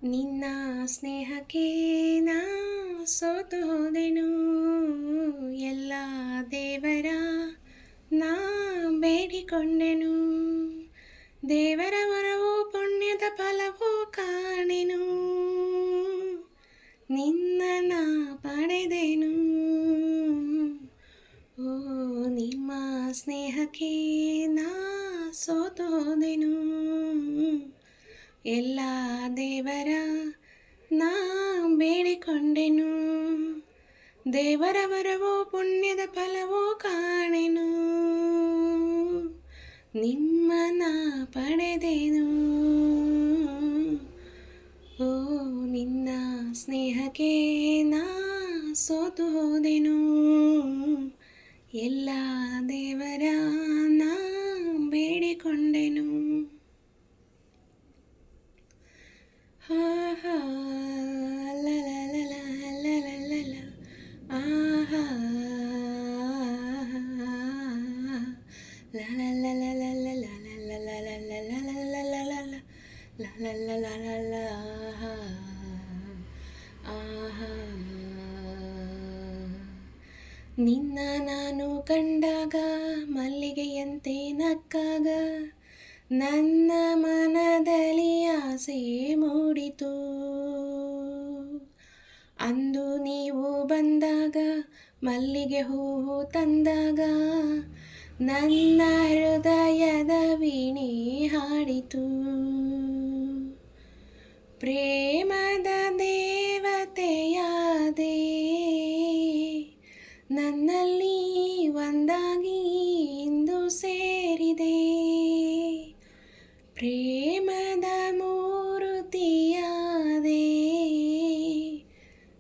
ನಿನ್ನ ಸ್ನೇಹಕ್ಕೆ ನಾ ಸೋತು ಹೋದೆನು. ಎಲ್ಲ ದೇವರ ನಾ ಬೇಡಿಕೊಂಡೆನು. ದೇವರ ವರವೋ ಪುಣ್ಯದ ಫಲವೋ ಕಾಣೆನು. ನಿನ್ನ ನಾ ಪಡೆದೆನು. ಓ ನಿಮ್ಮ ಸ್ನೇಹಕ್ಕೆ ನಾ ಸೋತು ಹೋದೆನು. ಎಲ್ಲ ದೇವರ ನಾ ಬೇಡಿಕೊಂಡೆನು. ದೇವರ ವರವೋ ಪುಣ್ಯದ ಫಲವೋ ಕಾಣೆನು. ನಿಮ್ಮನ ಪಡೆದೆನು. ಓ ನಿನ್ನ ಸ್ನೇಹಕ್ಕೆ ನಾ ಸೋತು ಹೋದೆನು. ಎಲ್ಲ ದೇವರ ನಾ ಬೇಡಿಕೊಂಡೆನು. ಹಾ ಹಾ ಲಲ ಆಹಾ ಆಹಾ. ನಿನ್ನ ನಾನು ಕಂಡಾಗ ಮಲ್ಲಿಗೆಯಂತೆ ನಕ್ಕಾಗ ನನ್ನ ಮನದಲ್ಲಿ ಆಸೆ ಮೂಡಿತು. ಅಂದು ನೀವು ಬಂದಾಗ ಮಲ್ಲಿಗೆ ಹೂವು ತಂದಾಗ ನನ್ನ ಹೃದಯದ ವೀಣೆ ಹಾಡಿತು. ಪ್ರೇಮದ ದೇವತೆಯಾದೆ ನನ್ನಲ್ಲಿ ಒಂದಾಗಿ ಇಂದು ಸೇರಿದೆ. ಪ್ರೇಮದ ಮೂರುತಿಯಾದೆ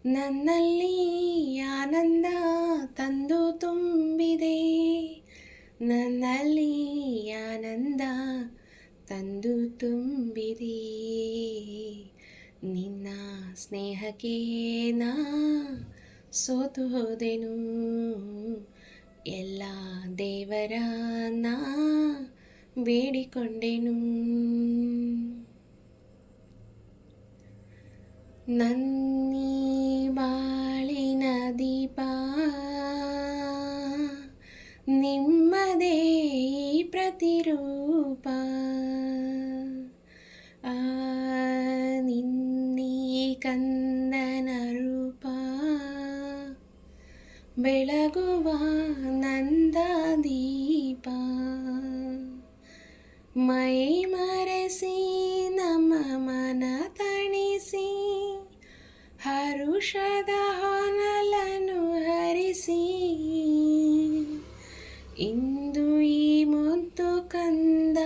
ನನ್ನಲ್ಲಿ ಆನಂದ ತಂದು ತುಂಬಿದೆ. ನನ್ನಲ್ಲಿ ಆನಂದ ತಂದು ತುಂಬಿದೆ. ನಿನ್ನ ಸ್ನೇಹಕ್ಕೆ ನಾ ಸೋತು ಹೋದೆನು. ಎಲ್ಲ ದೇವರ ನಾ ಬೇಡಿಕೊಂಡೆನು. ನನ್ನೀ ಬಾಳಿನ ದೀಪ ನಿಮ್ಮದೇ ಪ್ರತಿರೂಪ. ನಿನ್ನೀ ಕಂದನ ರೂಪ ಬೆಳಗುವ ನಂದ ದೀಪ. ಮೈ ಮರೆಸಿ ನಮ್ಮ ಮನ ತಣಿಸಿ ಹರುಷದ ಹೊನಲನ್ನು ಹರಿಸಿ ಇಂದು ಈ ಮುದ್ದು ಕಂದ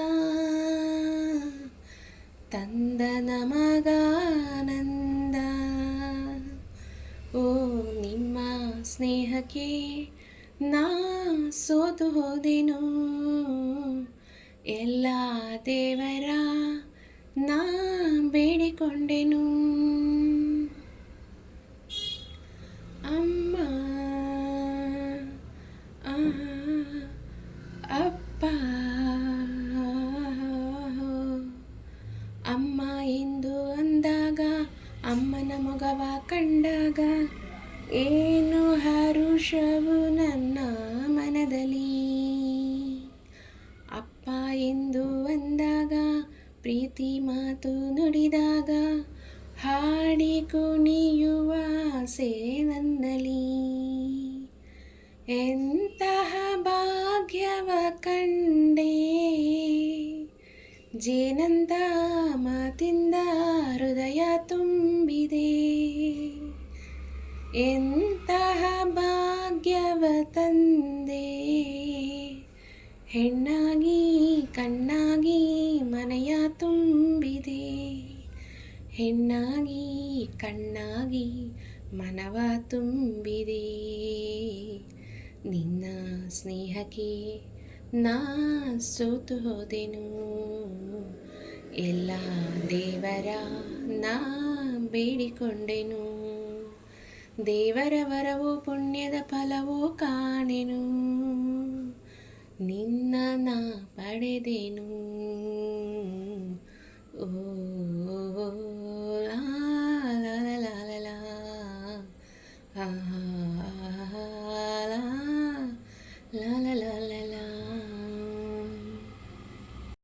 ತಂದ ನಮಗಾನಂದ. ಓ ನಿಮ್ಮ ಸ್ನೇಹಕ್ಕೆ ನಾ ಸೋತು ಹೋದೆನು. ಎಲ್ಲ ದೇವರ ನಾ ಬೇಡಿಕೊಂಡೆನು. ಅಮ್ಮ ಅಪ್ಪ ಅಮ್ಮ ಎಂದು ಅಂದಾಗ ಅಮ್ಮನ ಮೊಗವ ಕಂಡಾಗ ಏನು ಹರುಷವು ನನ್ನ ಮನದಲ್ಲಿ. ಅಪ್ಪ ಎಂದು ಅಂದಾಗ ಪ್ರೀತಿ ಮಾತು ನುಡಿದಾಗ ಹಾಡಿ ಕುಣಿಯುವ ಆಸೆ ನನ್ನಲ್ಲಿ. ಎಂತಹ ಭಾಗ್ಯವ ಕಂಡೆ ಜೇನಂದ ಮಾತಿಂದ ಹೃದಯ ತುಂಬಿದೆ. ಎಂತಹ ಭಾಗ್ಯವ ತಂದೆ ಹೆಣ್ಣಾಗಿ ಕಣ್ಣಾಗಿ ಮನೆಯ ತುಂಬಿದೆ. ಹೆಣ್ಣಾಗಿ ಕಣ್ಣಾಗಿ ಮನವ ತುಂಬಿದೆ. ನಿನ್ನ ಸ್ನೇಹಕ್ಕೆ ನಾ ಸೋತು ಹೋದೆನು. ಎಲ್ಲ ದೇವರ ನಾ ಬೇಡಿಕೊಂಡೆನು. ದೇವರ ವರವೋ ಪುಣ್ಯದ ಫಲವೋ ಕಾಣೆನು. ನಿನ್ನ ನಾ ಪಡೆದೆನು. ಓ ಲಲ